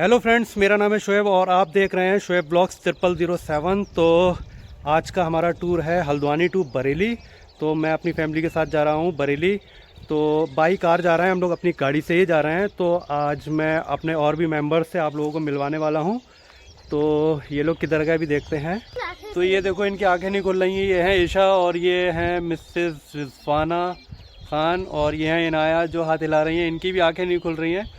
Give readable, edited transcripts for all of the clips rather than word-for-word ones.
Hello friends, मेरा नाम है शोएब और आप देख रहे हैं शोएब ब्लॉग्स 0007। तो आज का हमारा टूर है हल्द्वानी टू बरेली। तो मैं अपनी फैमिली के साथ जा रहा हूँ बरेली। तो बाई कार जा रहे हैं हम लोग, अपनी गाड़ी से ही जा रहे हैं। तो आज मैं अपने और भी मेंबर्स से आप लोगों को मिलवाने वाला हूँ। तो ये लोग किधर गए भी देखते हैं। तो ये देखो, इनकी आँखें नहीं खुल रही हैं। ये हैं ईशा और ये हैं मिसेस रिजवाना खान और ये हैं इनाया जो हाथ हिला रही हैं, इनकी भी आँखें नहीं खुल रही हैं।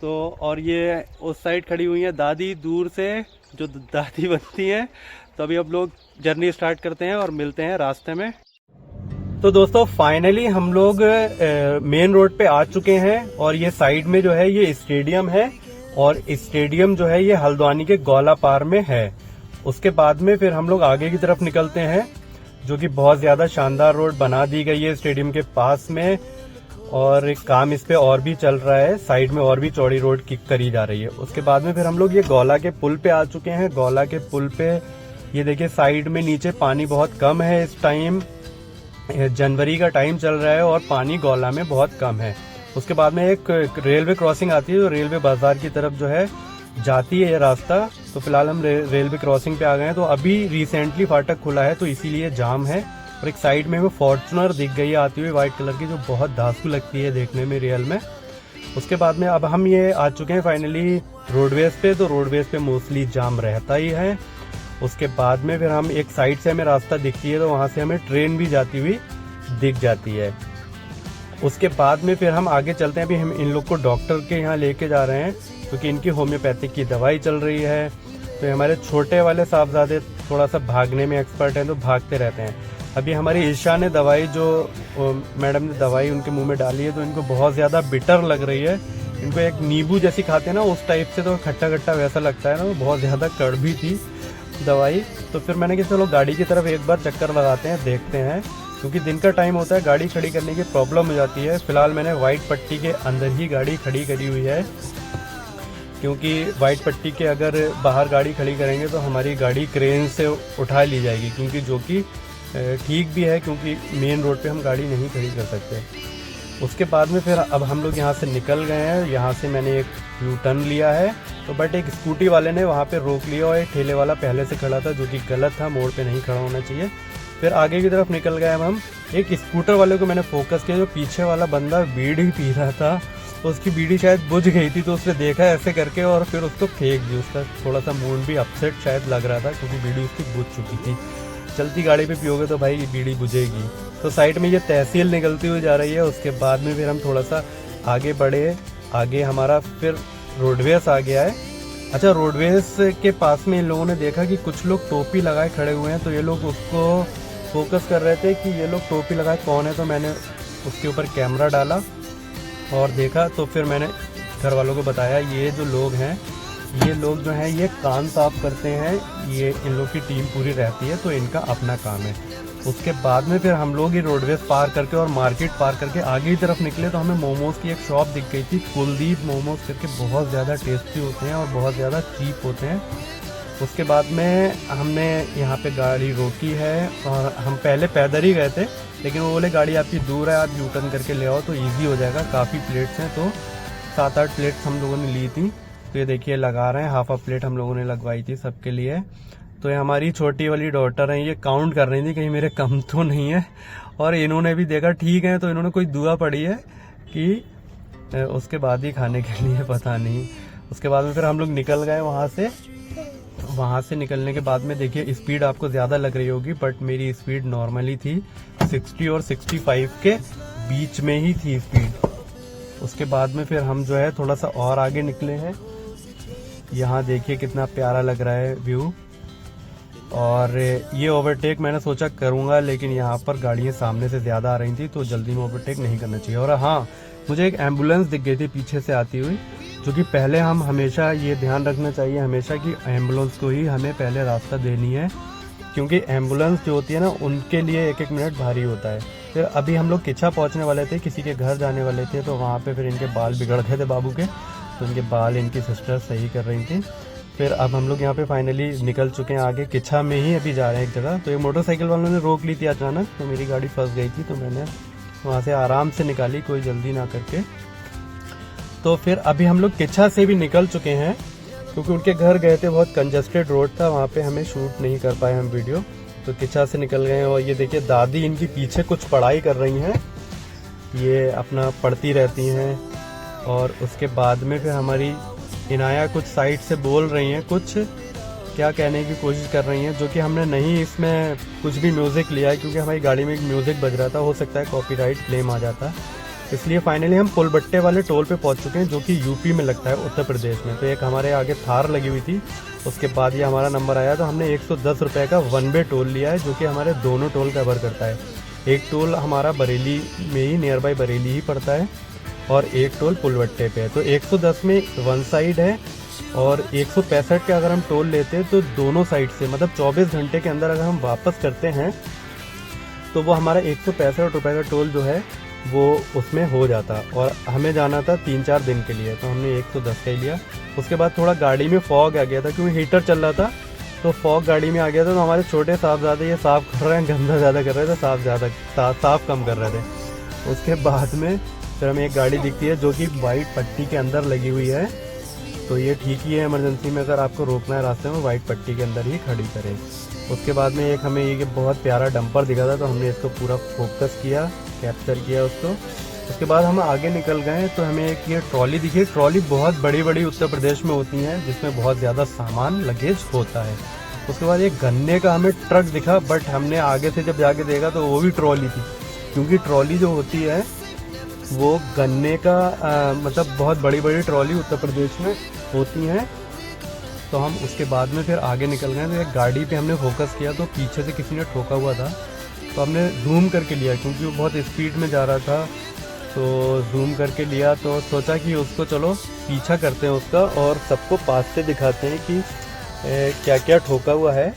तो और ये उस साइड खड़ी हुई हैं दादी, दूर से जो दादी बनती हैं। तो अभी अब लोग जर्नी स्टार्ट करते हैं और मिलते हैं रास्ते में। तो दोस्तों फाइनली हम लोग मेन रोड पे आ चुके हैं और ये साइड में जो है ये स्टेडियम है और स्टेडियम जो है ये हल्द्वानी के गौलापार में है। उसके बाद में फिर हम लोग आगे की तरफ निकलते हैं, जो कि बहुत ज्यादा शानदार रोड बना दी गई है स्टेडियम के पास में और काम इस पे और भी चल रहा है। साइड में और भी चौड़ी रोड की करी जा रही है। उसके बाद में फिर हम लोग ये गौला के पुल पे आ चुके हैं। गौला के पुल पे ये देखिए साइड में नीचे पानी बहुत कम है। इस टाइम जनवरी का टाइम चल रहा है और पानी गौला में बहुत कम है। उसके बाद में एक रेलवे क्रॉसिंग आती है जो रेलवे बाजार की तरफ जो है जाती है ये रास्ता। तो फिलहाल हम रेलवे क्रॉसिंग पे आ गए हैं। तो अभी रिसेंटली फाटक खुला है तो इसीलिए जाम है। और एक साइड में वो फॉर्चुनर दिख गई है आती हुई व्हाइट कलर की, जो बहुत धांसू लगती है देखने में रियल में। उसके बाद में अब हम ये आ चुके हैं फाइनली रोडवेज पे। तो रोडवेज पे मोस्टली जाम रहता ही है। उसके बाद में फिर हम एक साइड से हमें रास्ता दिखती है तो वहां से हमें ट्रेन भी जाती हुई दिख जाती है। उसके बाद में फिर हम आगे चलते हैं। अभी हम इन लोग को डॉक्टर के यहाँ लेके जा रहे हैं क्योंकि इनकी होम्योपैथिक की दवाई चल रही है। तो हमारे छोटे वाले साहबजादे थोड़ा सा भागने में एक्सपर्ट हैं तो भागते रहते हैं। अभी हमारी ईशा ने दवाई जो मैडम ने दवाई उनके मुंह में डाली है तो इनको बहुत ज्यादा बिटर लग रही है। इनको एक नींबू जैसी खाते हैं ना उस टाइप से, तो खट्टा खट्टा वैसा लगता है ना, वो बहुत ज्यादा कड़वी थी दवाई। तो फिर मैंने कहा चलो गाड़ी की तरफ एक बार चक्कर लगाते हैं, देखते हैं, क्योंकि दिन का टाइम होता है, गाड़ी खड़ी करने की प्रॉब्लम हो जाती है। फिलहाल मैंने व्हाइट पट्टी के अंदर ही गाड़ी खड़ी करी हुई है, क्योंकि व्हाइट पट्टी के अगर बाहर गाड़ी खड़ी करेंगे तो हमारी गाड़ी क्रेन से उठा ली जाएगी, क्योंकि जो कि ठीक भी है क्योंकि मेन रोड पे हम गाड़ी नहीं खड़ी कर सकते। उसके बाद में फिर अब हम लोग यहाँ से निकल गए हैं। यहाँ से मैंने एक यू टर्न लिया है तो बट एक स्कूटी वाले ने वहाँ पे रोक लिया और एक ठेले वाला पहले से खड़ा था जो कि गलत था, मोड़ पे नहीं खड़ा होना चाहिए। फिर आगे की तरफ निकल गए हम। एक स्कूटर वाले को मैंने फोकस किया, जो पीछे वाला बंदा बीड़ी पी रहा था तो उसकी बीड़ी शायद बुझ गई थी, तो उसने देखा ऐसे करके और फिर उसको फेंक दी। उसका थोड़ा सा मूड भी अपसेट शायद लग रहा था क्योंकि बीड़ी उसकी बुझ चुकी थी। चलती गाड़ी पे पियोगे तो भाई बीड़ी बुझेगी। तो साइड में ये तहसील निकलती हुई जा रही है। उसके बाद में फिर हम थोड़ा सा आगे बढ़े, आगे हमारा फिर रोडवेज आ गया है। अच्छा, रोडवेज के पास में इन लोगों ने देखा कि कुछ लोग टोपी लगाए खड़े हुए हैं, तो ये लोग उसको फोकस कर रहे थे कि ये लोग टोपी लगाए कौन है। तो मैंने उसके ऊपर कैमरा डाला और देखा, तो फिर मैंने घर वालों को बताया ये जो लोग हैं, ये लोग जो हैं ये कान साफ करते हैं, ये इन लोग की टीम पूरी रहती है तो इनका अपना काम है। उसके बाद में फिर हम लोग ये रोडवेज पार करके और मार्केट पार करके आगे की तरफ निकले तो हमें मोमोज की एक शॉप दिख गई थी, कुलदीप मोमोज करके। बहुत ज़्यादा टेस्टी होते हैं और बहुत ज़्यादा चीप होते हैं। उसके बाद में हमने यहाँ पे गाड़ी रोकी है और हम पहले पैदल ही गए थे, लेकिन वो बोले गाड़ी आपकी दूर है, आप यू टर्न करके ले आओ तो ईजी हो जाएगा। काफ़ी प्लेट्स हैं, तो 7-8 प्लेट्स हम लोगों ने ली थी। तो ये देखिए लगा रहे हैं, हाफ अ प्लेट हम लोगों ने लगवाई थी सबके लिए। तो ये हमारी छोटी वाली डॉटर है, ये काउंट कर रही थी कहीं मेरे कम तो नहीं है, और इन्होंने भी देखा ठीक है तो इन्होंने कोई दुआ पड़ी है कि उसके बाद ही खाने के लिए, पता नहीं। उसके बाद में फिर हम लोग निकल गए वहाँ से। वहाँ से निकलने के बाद में देखिए स्पीड आपको ज़्यादा लग रही होगी, बट मेरी स्पीड नॉर्मली थी, 60 और 65 के बीच में ही थी स्पीड। उसके बाद में फिर हम जो है थोड़ा सा और आगे निकले हैं। यहाँ देखिए कितना प्यारा लग रहा है व्यू। और ये ओवरटेक मैंने सोचा करूँगा, लेकिन यहाँ पर गाड़ियाँ सामने से ज़्यादा आ रही थी तो जल्दी में ओवरटेक नहीं करना चाहिए। और हाँ, मुझे एक एम्बुलेंस दिख गई थी पीछे से आती हुई, जो कि पहले हम हमेशा ये ध्यान रखना चाहिए हमेशा कि एम्बुलेंस को ही हमें पहले रास्ता देनी है, क्योंकि एम्बुलेंस जो होती है ना उनके लिए 1-1 मिनट भारी होता है। फिर अभी हम लोग किच्छा पहुँचने वाले थे, किसी के घर जाने वाले थे, तो वहाँ पे फिर इनके बाल बिगड़ गए थे बाबू के, तो इनके बाल इनकी सिस्टर सही कर रही थी। फिर अब हम लोग यहाँ पे फाइनली निकल चुके हैं आगे, किच्छा में ही अभी जा रहे हैं एक जगह। तो ये मोटरसाइकिल वालों ने रोक ली थी अचानक, तो मेरी गाड़ी फंस गई थी, तो मैंने वहाँ से आराम से निकाली, कोई जल्दी ना करके। तो फिर अभी हम लोग किच्छा से भी निकल चुके हैं क्योंकि उनके घर गए थे, बहुत कंजस्टेड रोड था, वहाँ पे हमें शूट नहीं कर पाए हम वीडियो, तो किच्छा से निकल गए। और ये देखिए दादी इनकी पीछे कुछ पढ़ाई कर रही हैं, ये अपना पढ़ती रहती हैं। और उसके बाद में फिर हमारी इनाया कुछ साइड से बोल रही हैं, कुछ क्या कहने की कोशिश कर रही हैं, जो कि हमने नहीं इसमें कुछ भी म्यूज़िक लिया है, क्योंकि हमारी गाड़ी में एक म्यूज़िक बज रहा था, हो सकता है कॉपीराइट क्लेम आ जाता। इसलिए फाइनली हम पुलबट्टे वाले टोल पे पहुंच चुके हैं, जो कि यूपी में लगता है, उत्तर प्रदेश में। तो एक हमारे आगे थार लगी हुई थी, उसके बाद ये हमारा नंबर आया, तो हमने 110 रुपये का वन वे टोल लिया है, जो कि हमारे दोनों टोल कवर करता है। एक टोल हमारा बरेली में ही, नियर बाई बरेली ही पड़ता है, और एक टोल पुलबट्टे पे है। तो 110 में वन साइड है, और 165 के अगर हम टोल लेते हैं तो दोनों साइड से, मतलब 24 घंटे के अंदर अगर हम वापस करते हैं तो वो हमारा 165 रुपये का टोल जो है वो उसमें हो जाता। और हमें जाना था 3-4 दिन के लिए, तो हमने 110 का ही लिया। उसके बाद थोड़ा गाड़ी में फॉग आ गया था, क्योंकि हीटर चल रहा था, तो फॉग गाड़ी में आ गया था। तो हमारे छोटे साहबजादे ये साफ़ कर रहे हैं, गंदा ज़्यादा कर रहे थे, साफ़ कम कर रहे थे। उसके बाद में फिर हमें एक गाड़ी दिखती है जो कि वाइट पट्टी के अंदर लगी हुई है, तो ये ठीक ही है, इमरजेंसी में अगर आपको रोकना है रास्ते में, वाइट पट्टी के अंदर ही खड़ी करें। उसके बाद में एक हमें ये बहुत प्यारा डंपर दिखा था, तो हमने इसको पूरा फोकस किया, कैप्चर किया उसको। उसके बाद हम आगे निकल गए, तो हमें एक ये ट्रॉली दिखी। ट्रॉली बहुत बड़ी बड़ी उत्तर प्रदेश में होती हैं, जिसमें बहुत ज़्यादा सामान लगेज होता है। उसके बाद एक गन्ने का हमें ट्रक दिखा, बट हमने आगे से जब जाके देखा तो वो भी ट्रॉली थी, क्योंकि ट्रॉली जो होती है वो गन्ने का मतलब बहुत बड़ी बड़ी ट्रॉली उत्तर प्रदेश में होती हैं। तो हम उसके बाद में फिर आगे निकल गए, तो एक गाड़ी पे हमने फोकस किया, तो पीछे से किसी ने ठोका हुआ था, तो हमने जूम करके लिया, क्योंकि वो बहुत स्पीड में जा रहा था, तो जूम करके लिया। तो सोचा कि उसको चलो पीछा करते हैं उसका, और सबको पास से दिखाते हैं कि क्या क्या ठोका हुआ है।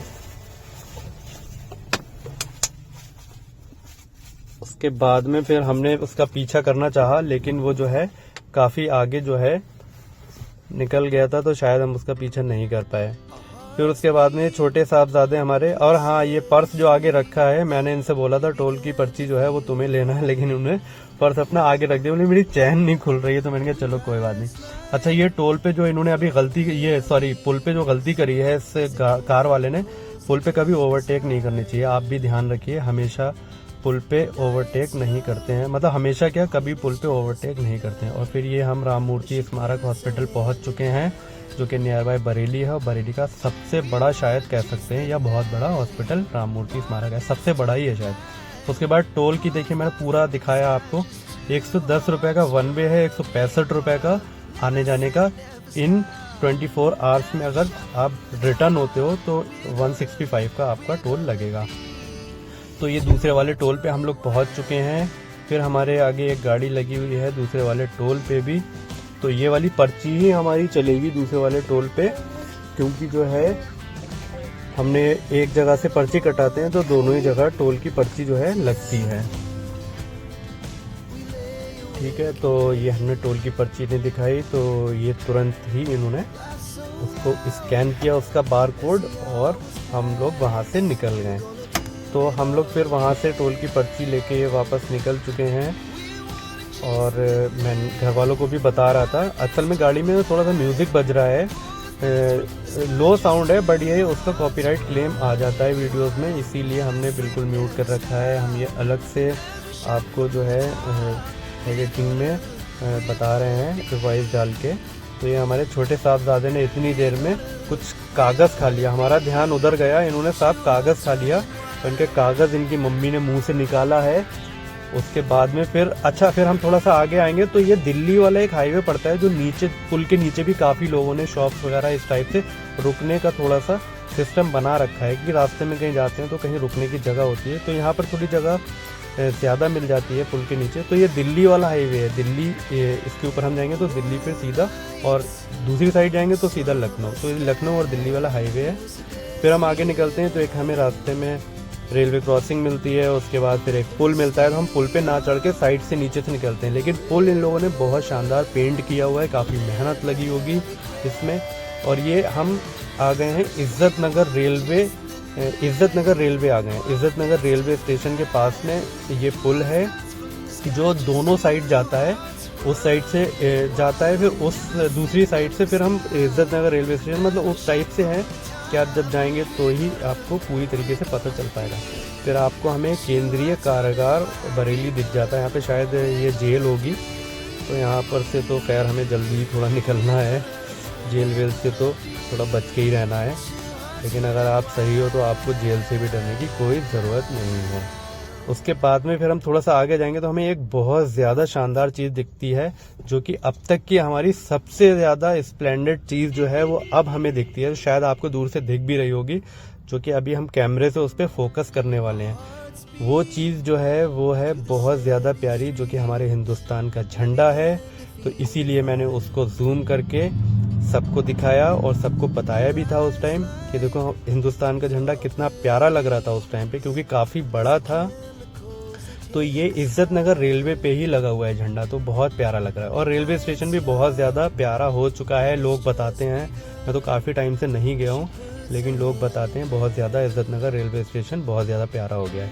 उसके बाद में फिर हमने उसका पीछा करना चाहा, लेकिन वो जो है काफ़ी आगे जो है निकल गया था, तो शायद हम उसका पीछा नहीं कर पाए। फिर उसके बाद में छोटे साहबजादे हमारे, और हाँ ये पर्स जो आगे रखा है, मैंने इनसे बोला था टोल की पर्ची जो है वो तुम्हें लेना है, लेकिन उन्होंने पर्स अपना आगे रख दिया। बोले मेरी चैन नहीं खुल रही है, तो मैंने कहा चलो कोई बात नहीं। अच्छा, ये टोल पे जो इन्होंने अभी पुल पे जो गलती करी है इस कार वाले ने, पुल पे कभी ओवरटेक नहीं करनी चाहिए। आप भी ध्यान रखिए, हमेशा पुल पे ओवरटेक नहीं करते हैं, मतलब हमेशा क्या, कभी पुल पे ओवरटेक नहीं करते हैं। और फिर ये हम राम मूर्ति स्मारक हॉस्पिटल पहुंच चुके हैं, जो कि नियर बाय बरेली है, और बरेली का सबसे बड़ा शायद कह सकते हैं, या बहुत बड़ा हॉस्पिटल राम मूर्ति स्मारक है, सबसे बड़ा ही है शायद। उसके बाद टोल की देखिए, मैंने पूरा दिखाया आपको। 110 रुपये का वन वे है, 165 रुपये का आने जाने का। इन 24 आवर्स में अगर आप रिटर्न होते हो तो 165 का आपका टोल लगेगा। तो ये दूसरे वाले टोल पे हम लोग पहुंच चुके हैं। फिर हमारे आगे एक गाड़ी लगी हुई है दूसरे वाले टोल पे भी, तो ये वाली पर्ची ही हमारी चलेगी दूसरे वाले टोल पे, क्योंकि जो है हमने एक जगह से पर्ची कटाते हैं तो दोनों ही जगह टोल की पर्ची जो है लगती है। ठीक है, तो ये हमने टोल की पर्ची नहीं दिखाई, तो ये तुरंत ही इन्होंने उसको स्कैन किया, उसका बार कोड, और हम लोग वहाँ से निकल गए। तो हम लोग फिर वहाँ से टोल की पर्ची लेके वापस निकल चुके हैं। और मैं घर वालों को भी बता रहा था, असल में गाड़ी में थोड़ा सा म्यूज़िक बज रहा है, लो साउंड है, बट ये उसका कॉपीराइट क्लेम आ जाता है वीडियोस में, इसीलिए हमने बिल्कुल म्यूट कर रखा है। हम ये अलग से आपको जो है एडिटिंग में बता रहे हैं वॉइस डाल के। तो ये हमारे छोटे साहबजादे ने इतनी देर में कुछ कागज़ खा लिया, हमारा ध्यान उधर गया, इन्होंने साहब कागज़ खा लिया, उनके कागज़ इनकी मम्मी ने मुंह से निकाला है। उसके बाद में फिर हम थोड़ा सा आगे आएंगे तो ये दिल्ली वाला एक हाईवे पड़ता है, जो नीचे पुल के नीचे भी काफ़ी लोगों ने शॉप्स वगैरह इस टाइप से रुकने का थोड़ा सा सिस्टम बना रखा है, कि रास्ते में कहीं जाते हैं तो कहीं रुकने की जगह होती है, तो यहाँ पर थोड़ी जगह ज़्यादा मिल जाती है पुल के नीचे। तो ये दिल्ली वाला हाईवे है, दिल्ली इसके ऊपर हम जाएंगे तो दिल्ली फिर सीधा, और दूसरी साइड जाएंगे तो सीधा लखनऊ। तो ये लखनऊ और दिल्ली वाला हाईवे है। फिर हम आगे निकलते हैं तो एक हमें रास्ते में रेलवे क्रॉसिंग मिलती है, उसके बाद फिर एक पुल मिलता है, तो हम पुल पे ना चढ़ के साइड से नीचे से निकलते हैं। लेकिन पुल इन लोगों ने बहुत शानदार पेंट किया हुआ है, काफ़ी मेहनत लगी होगी इसमें। और ये हम आ गए हैं इज़्ज़त नगर रेलवे आ गए हैं। इज़्ज़त नगर रेलवे स्टेशन के पास में ये पुल है जो दोनों साइड जाता है, उस साइड से जाता है, फिर उस दूसरी साइड से फिर हम इज्जत नगर रेलवे स्टेशन, मतलब उस टाइप से है कि आप जब जाएंगे तो ही आपको पूरी तरीके से पता चल पाएगा। फिर आपको हमें केंद्रीय कारागार बरेली दिख जाता है, यहाँ पे शायद ये जेल होगी। तो यहाँ पर से तो खैर हमें जल्दी थोड़ा निकलना है, जेल वेल से तो थोड़ा बच के ही रहना है। लेकिन अगर आप सही हो तो आपको जेल से भी डरने की कोई ज़रूरत नहीं है। उसके बाद में फिर हम थोड़ा सा आगे जाएंगे तो हमें एक बहुत ज़्यादा शानदार चीज़ दिखती है, जो कि अब तक की हमारी सबसे ज़्यादा स्प्लेंडेड चीज़ जो है वो अब हमें दिखती है। शायद आपको दूर से दिख भी रही होगी, जो कि अभी हम कैमरे से उस पर फोकस करने वाले हैं। वो चीज़ जो है वो है बहुत ज़्यादा प्यारी, जो कि हमारे हिंदुस्तान का झंडा है। तो इसीलिए मैंने उसको जूम करके सबको दिखाया और सबको बताया भी था उस टाइम कि देखो हिंदुस्तान का झंडा कितना प्यारा लग रहा था उस टाइम पे, क्योंकि काफ़ी बड़ा था। तो ये इज्जत नगर रेलवे पे ही लगा हुआ है झंडा, तो बहुत प्यारा लग रहा है। और रेलवे स्टेशन भी बहुत ज़्यादा प्यारा हो चुका है, लोग बताते हैं। मैं तो काफ़ी टाइम से नहीं गया हूँ, लेकिन लोग बताते हैं बहुत ज़्यादा इज्जत नगर रेलवे स्टेशन बहुत ज़्यादा प्यारा हो गया है।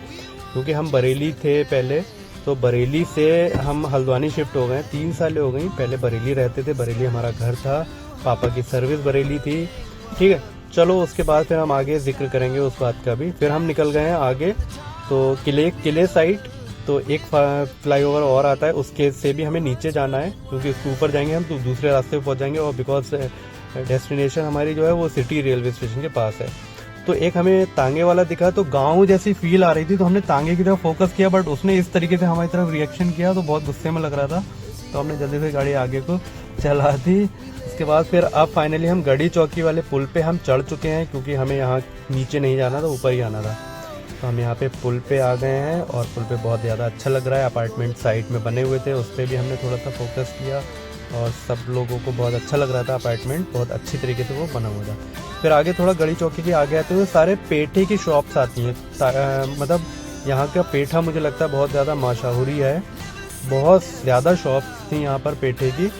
क्योंकि हम बरेली थे पहले, तो बरेली से हम हल्द्वानी शिफ्ट हो गए, 3 साल हो गई। पहले बरेली रहते थे, बरेली हमारा घर था, पापा की सर्विस बरेली थी। ठीक है, चलो उसके बाद फिर हम आगे जिक्र करेंगे उस बात का भी। फिर हम निकल गए हैं आगे, तो किले साइड तो एक फ्लाईओवर और आता है, उसके से भी हमें नीचे जाना है, क्योंकि उसके ऊपर जाएंगे हम तो दूसरे रास्ते पे पहुंच जाएंगे। और बिकॉज डेस्टिनेशन हमारी जो है वो सिटी रेलवे स्टेशन के पास है। तो एक हमें तांगे वाला दिखा, तो गांव जैसी फील आ रही थी, तो हमने तांगे की तरफ फोकस किया, बट उसने इस तरीके से हमारी तरफ रिएक्शन किया तो बहुत गुस्से में लग रहा था। तो हमने जल्दी से गाड़ी आगे को चला दी। उसके बाद फिर अब फाइनली हम गढ़ी चौकी वाले पुल पे हम चढ़ चुके हैं, क्योंकि हमें यहाँ नीचे नहीं जाना था, ऊपर ही आना था। तो हम यहाँ पे पुल पे आ गए हैं और पुल पे बहुत ज़्यादा अच्छा लग रहा है। अपार्टमेंट साइड में बने हुए थे, उस पर भी हमने थोड़ा सा फोकस किया और सब लोगों को बहुत अच्छा लग रहा था। अपार्टमेंट बहुत अच्छी तरीके से वो बना हुआ था। फिर आगे थोड़ा गढ़ी चौकी के आगे आते हुए सारे पेठे की शॉप्स आती हैं। मतलब यहाँ का पेठा मुझे लगता है बहुत ज़्यादा मशहूरी है, बहुत ज़्यादा शॉप्स थी यहाँ पर पेठे की।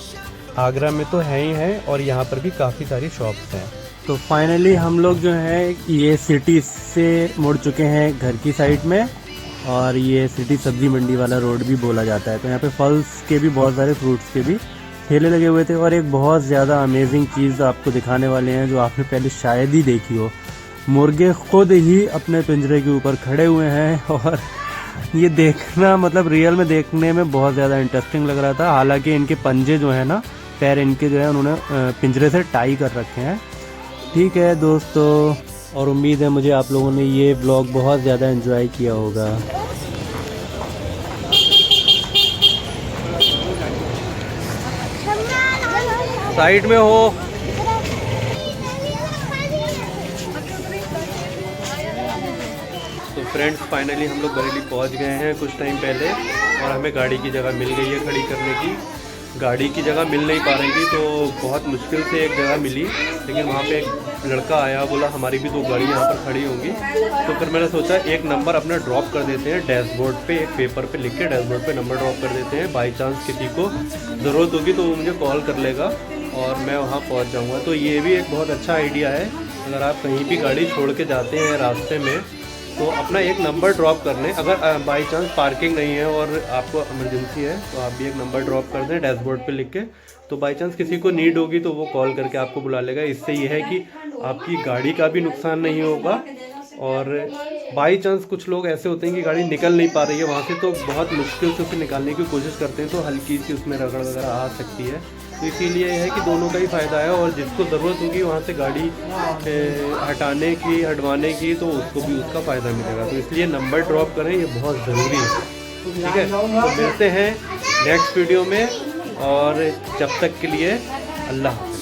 आगरा में तो है ही है, और यहाँ पर भी काफ़ी सारी शॉप्स हैं। तो फाइनली हम लोग जो है ये सिटी से मुड़ चुके हैं घर की साइड में, और ये सिटी सब्जी मंडी वाला रोड भी बोला जाता है। तो यहाँ पे फल्स के भी बहुत सारे फ्रूट्स के भी ठेले लगे हुए थे। और एक बहुत ज़्यादा अमेजिंग चीज़ आपको दिखाने वाले हैं, जो आपने पहले शायद ही देखी हो। मुर्गे खुद ही अपने पिंजरे के ऊपर खड़े हुए हैं, और ये देखना मतलब रियल में देखने में बहुत ज़्यादा इंटरेस्टिंग लग रहा था। हालांकि इनके पंजे जो है ना, पैर इनके जो है उन्होंने पिंजरे से टाई कर रखे हैं। ठीक है दोस्तों, और उम्मीद है मुझे आप लोगों ने ये व्लॉग बहुत ज़्यादा एंजॉय किया होगा। साइड में हो। तो फ्रेंड्स फाइनली हम लोग बरेली पहुंच गए हैं कुछ टाइम पहले, और हमें गाड़ी की जगह मिल गई है खड़ी करने की। गाड़ी की जगह मिल नहीं पा रही थी, तो बहुत मुश्किल से एक जगह मिली। लेकिन वहाँ पे एक लड़का आया, बोला हमारी भी 2 गाड़ी यहाँ पर खड़ी होंगी। तो फिर मैंने सोचा एक नंबर अपना ड्रॉप कर देते हैं डैशबोर्ड पे, एक पेपर पे लिख के डैशबोर्ड पे नंबर ड्रॉप कर देते हैं। बाई चांस किसी को ज़रूरत होगी तो वो मुझे कॉल कर लेगा और मैं वहाँ पहुँच जाऊँगा। तो ये भी एक बहुत अच्छा आइडिया है। अगर आप कहीं भी गाड़ी छोड़ के जाते हैं रास्ते में, तो अपना एक नंबर ड्रॉप कर लें। अगर बाई चांस पार्किंग नहीं है और आपको इमरजेंसी है, तो आप भी एक नंबर ड्रॉप कर दें डैशबोर्ड पे लिख के। तो बाई चांस किसी को नीड होगी तो वो कॉल करके आपको बुला लेगा। इससे ये है कि आपकी गाड़ी का भी नुकसान नहीं होगा, और बाई चांस कुछ लोग ऐसे होते हैं कि गाड़ी निकल नहीं पा रही है वहाँ से, तो बहुत मुश्किल से उसे निकालने की कोशिश करते हैं, तो हल्की सी उसमें रगड़ वगैरह आ सकती है। तो इसीलिए है कि दोनों का ही फ़ायदा है, और जिसको ज़रूरत होगी वहाँ से गाड़ी हटाने की, हटवाने की, तो उसको भी उसका फ़ायदा मिलेगा। तो इसलिए नंबर ड्रॉप करें, ये बहुत ज़रूरी है। ठीक है, तो मिलते हैं नेक्स्ट वीडियो में, और जब तक के लिए अल्लाह हाफ़िज़।